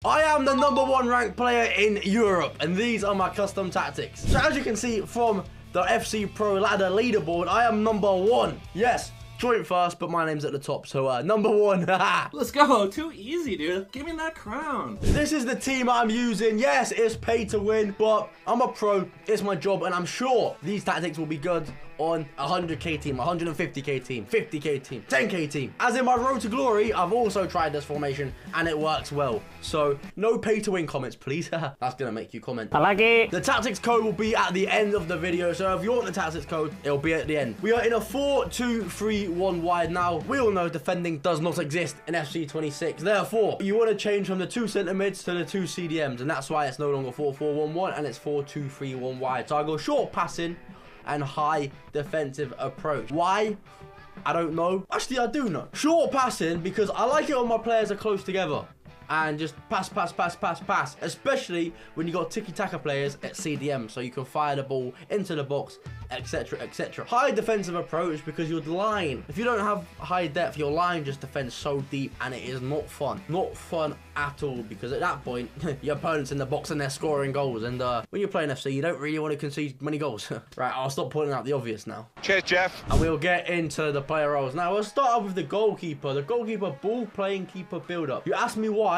I am the #1 ranked player in Europe, and these are my custom tactics. So as you can see from the FC Pro ladder leaderboard, I am #1. Yes, joint first, but my name's at the top, so #1. Let's go. Too easy, dude. Give me that crown. This is the team I'm using. Yes, it's pay to win, but I'm a pro. It's my job, and I'm sure these tactics will be good on 100k team, 150k team, 50k team, 10k team. As in my road to glory, I've also tried this formation and it works well. So no pay to win comments, please. That's gonna make you comment. I like it. The tactics code will be at the end of the video, so if you want the tactics code, it'll be at the end. We are in a 4-2-3-1 wide now. We all know defending does not exist in FC 26. Therefore, you want to change from the 2 centre mids to the 2 CDMs, and that's why it's no longer 4-4-1-1 and it's 4-2-3-1 wide. So I go short passing and high defensive approach. Why? I don't know. Actually, I do know. Short passing because I like it when my players are close together and just pass, especially when you got tiki-taka players at CDM, so you can fire the ball into the box, etc, etc. High defensive approach because your line, if you don't have high depth, your line just defends so deep and it is not fun. Not fun at all, because at that point, your opponent's in the box and they're scoring goals, and when you're playing FC, you don't really want to concede many goals. Right, I'll stop pointing out the obvious now. Cheers, Jeff. And we'll get into the player roles. Now, we'll start off with the goalkeeper. The goalkeeper, ball-playing keeper build-up. You ask me why?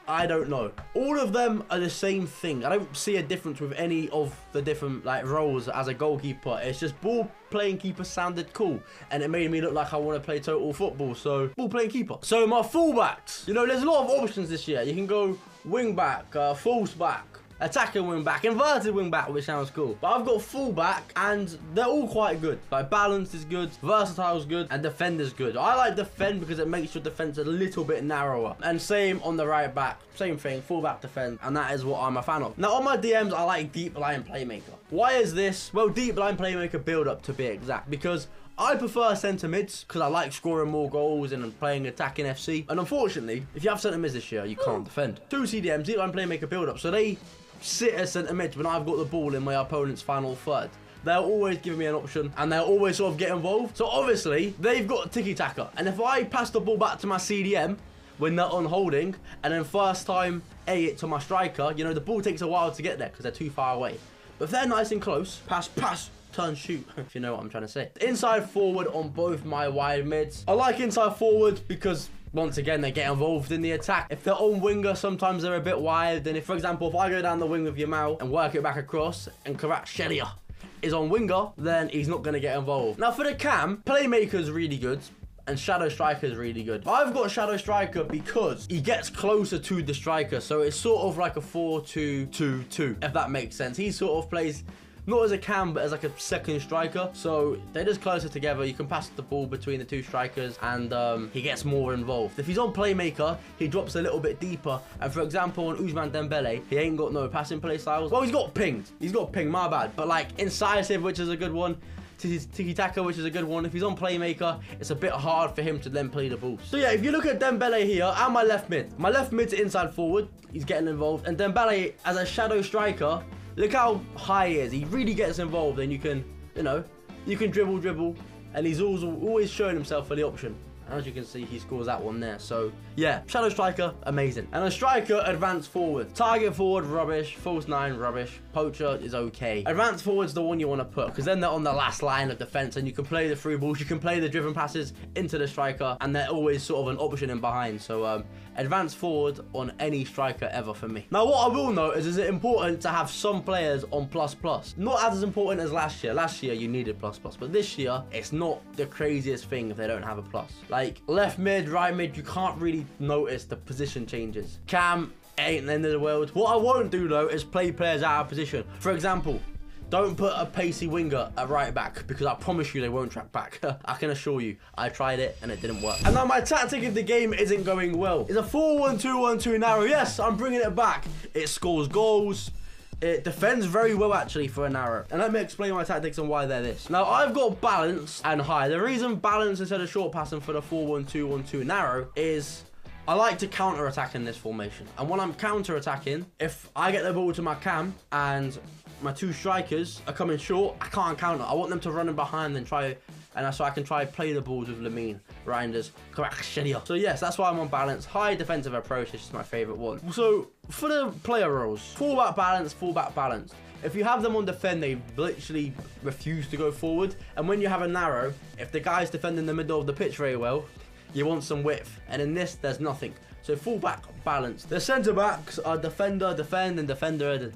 I don't know. All of them are the same thing. I don't see a difference with any of the different roles as a goalkeeper. It's just ball-playing keeper sounded cool, and it made me look like I want to play total football, so ball-playing keeper. So my fullbacks, you know, there's a lot of options this year. You can go wing-back, false-back, attacking wing-back, inverted wing-back, which sounds cool. But I've got full-back, and they're all quite good. Like, balance is good, versatile is good, and defend is good. I like defend because it makes your defense a little bit narrower. And same on the right-back. Same thing, full-back defend, and that is what I'm a fan of. Now, on my DMs, I like deep line playmaker. Why is this? Well, deep line playmaker build-up, to be exact, because I prefer centre mids because I like scoring more goals and playing attacking FC. And unfortunately, if you have centre mids this year, you can't defend. 2 CDMs, deep line playmaker build-up, so they sit as centre mids when I've got the ball in my opponent's final third. They'll always give me an option and they'll always sort of get involved. So obviously, they've got tiki-taka. And if I pass the ball back to my CDM when they're on holding, and then first time it to my striker, you know, the ball takes a while to get there because they're too far away. But if they're nice and close, pass, turn, shoot, if you know what I'm trying to say. Inside forward on both my wide mids. I like inside forward because once again, they get involved in the attack. If they're on winger, sometimes they're a bit wide. And if, for example, if I go down the wing with Yamal and work it back across, and Kvaratskhelia is on winger, then he's not going to get involved. Now, for the cam, playmaker's really good, and shadow striker is really good. I've got shadow striker because he gets closer to the striker, so it's sort of like a 4-2-2-2, if that makes sense. He sort of plays not as a cam, but as like a second striker. So they're just closer together. You can pass the ball between the 2 strikers, and he gets more involved. If he's on playmaker, he drops a little bit deeper. And for example, on Ousmane Dembele, he ain't got no passing play styles. Well, he's got pinged. He's got pinged, my bad. But like incisive, which is a good one. Tiki-taka, which is a good one. If he's on playmaker, it's a bit hard for him to then play the balls. So yeah, if you look at Dembele here and my left mid to inside forward, he's getting involved. And Dembele, as a shadow striker, look how high he is. He really gets involved, and you can, you know, you can dribble, and he's always showing himself for the option. As you can see, he scores that one there. So yeah, shadow striker, amazing. And a striker, advanced forward. Target forward, rubbish. False 9, rubbish. Poacher is okay. Advanced forward's the one you want to put, because then they're on the last line of defense, and you can play the through balls, you can play the driven passes into the striker, and they're always sort of an option in behind. So advanced forward on any striker ever for me. Now, what I will note is it important to have some players on ++. Not as important as last year. Last year you needed ++, but this year it's not the craziest thing if they don't have a plus. Like left mid, right mid, you can't really notice the position changes. Cam ain't the end of the world. What I won't do though is play players out of position. For example, don't put a pacey winger at right back, because I promise you they won't track back. I can assure you, I tried it and it didn't work. And now my tactic if the game isn't going well is a 4-1-2-1-2 narrow. Yes, I'm bringing it back. It scores goals. It defends very well actually for a narrow. And let me explain my tactics and why they're this. Now I've got balance and high. The reason balance instead of short passing for the 4-1-2-1-2 narrow is I like to counter-attack in this formation. And when I'm counter-attacking, if I get the ball to my cam and my 2 strikers are coming short, I can't counter. I want them to run in behind and try and so I can try play the balls with Lamine, Reinders, So yes, that's why I'm on balance. High defensive approach is just my favourite one. So for the player roles, fullback balance. If you have them on defend, they literally refuse to go forward. And when you have a narrow, if the guy's defending the middle of the pitch very well, you want some width. And in this, there's nothing. So fullback balance. The centre backs are defender, defend, and defender.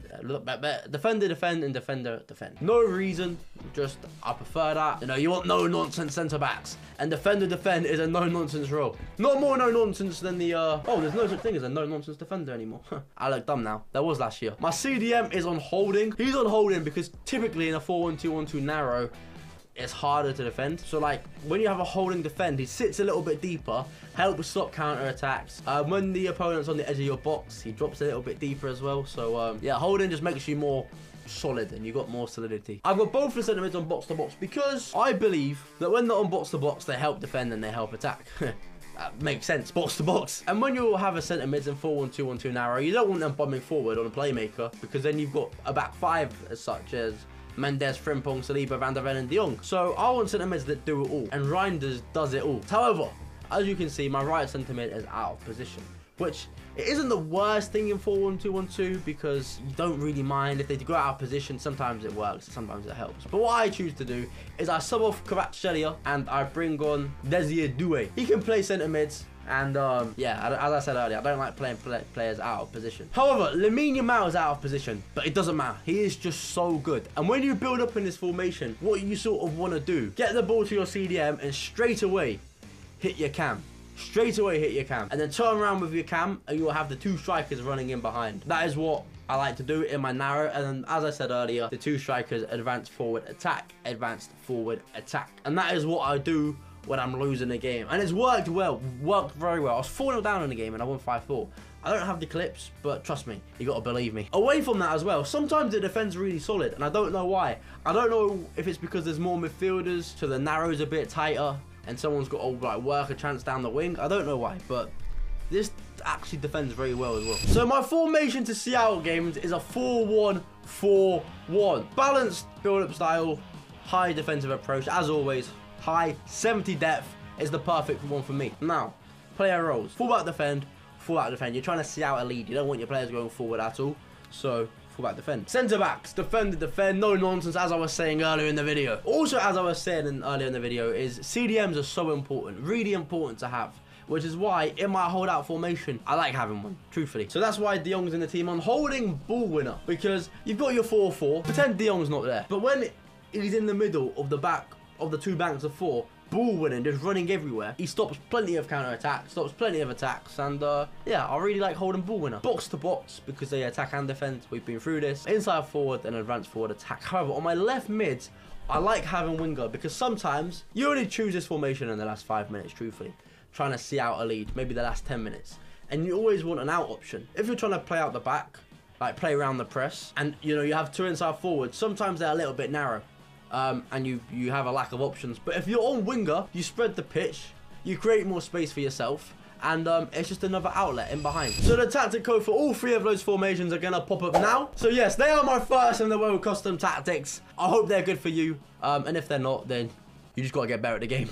Defender, defend, and defender, defend. No reason, just I prefer that. You know, you want no nonsense centre backs, and defender, defend is a no nonsense role. Not more no nonsense than the oh, there's no such thing as a no nonsense defender anymore. I look dumb now. That was last year. My CDM is on holding. He's on holding because typically in a 4-1-2-1-2 narrow, it's harder to defend. So like when you have a holding defend, he sits a little bit deeper, helps stop counter attacks. When the opponent's on the edge of your box, he drops a little bit deeper as well. So yeah, holding just makes you more solid and you got more solidity. I've got both the centre mids on box to box because I believe that when they're on box to box, they help defend and they help attack. That makes sense, box to box. And when you have a centre mids in 4-1-2-1-2 narrow, you don't want them bombing forward on a playmaker because then you've got a back five as such as Mendes, Frimpong, Saliba, Van der Ven and De Jong. So I want centre mids that do it all, and Reinders does it all. However, as you can see, my right centre mid is out of position, which it isn't the worst thing in 4-1-2-1-2 because you don't really mind if they go out of position. Sometimes it works, sometimes it helps. But what I choose to do is I sub off Kvaratskhelia and I bring on Desire Doué. He can play centre mids. And yeah, as I said earlier, I don't like playing players out of position. However, Lamine Yamal is out of position, but it doesn't matter. He is just so good. And when you build up in this formation, what you sort of want to do, get the ball to your CDM and straight away hit your cam. Straight away hit your cam. And then turn around with your cam and you will have the two strikers running in behind. That is what I like to do in my narrow. And then, as I said earlier, the two strikers advance forward attack, advanced forward attack. And that is what I do when I'm losing a game, and it's worked well, worked very well. I was 4-0 down in the game and I won 5-4. I don't have the clips, but trust me, you gotta believe me. Away from that as well, sometimes the defense really solid, and I don't know why. I don't know if it's because there's more midfielders, so the narrow's a bit tighter, and someone's got to like work a chance down the wing. I don't know why, but this actually defends very well as well. So my formation to see out games is a 4-1-4-1. Balanced build-up style, high defensive approach, as always. High 70 depth is the perfect one for me. Now, player roles. Fullback defend, fullback defend. You're trying to see out a lead. You don't want your players going forward at all. So, fullback defend. Centre backs, defend, no nonsense, as I was saying earlier in the video. Also, as I was saying earlier in the video, is CDMs are so important, really important to have. Which is why, in my holdout formation, I like having one, truthfully. So that's why De Jong's in the team on holding ball winner. Because you've got your 4-4, pretend De Jong's not there. But when he's in the middle of the back, of the two banks of four, ball winning, just running everywhere, he stops plenty of counter attacks, stops plenty of attacks, and yeah, I really like holding ball winner. Box to box, because they attack and defend, we've been through this. Inside forward and advance forward attack. However, on my left mid, I like having winger, because sometimes you only choose this formation in the last 5 minutes, truthfully, trying to see out a lead, maybe the last 10 minutes, and you always want an out option. If you're trying to play out the back, like play around the press, and you know, you have two inside forwards, sometimes they're a little bit narrow. And you have a lack of options. But if you're on winger, you spread the pitch, you create more space for yourself, and it's just another outlet in behind. So the tactic code for all three of those formations are going to pop up now. So yes, they are my first in the world custom tactics. I hope they're good for you, and if they're not, then you just got to get better at the game.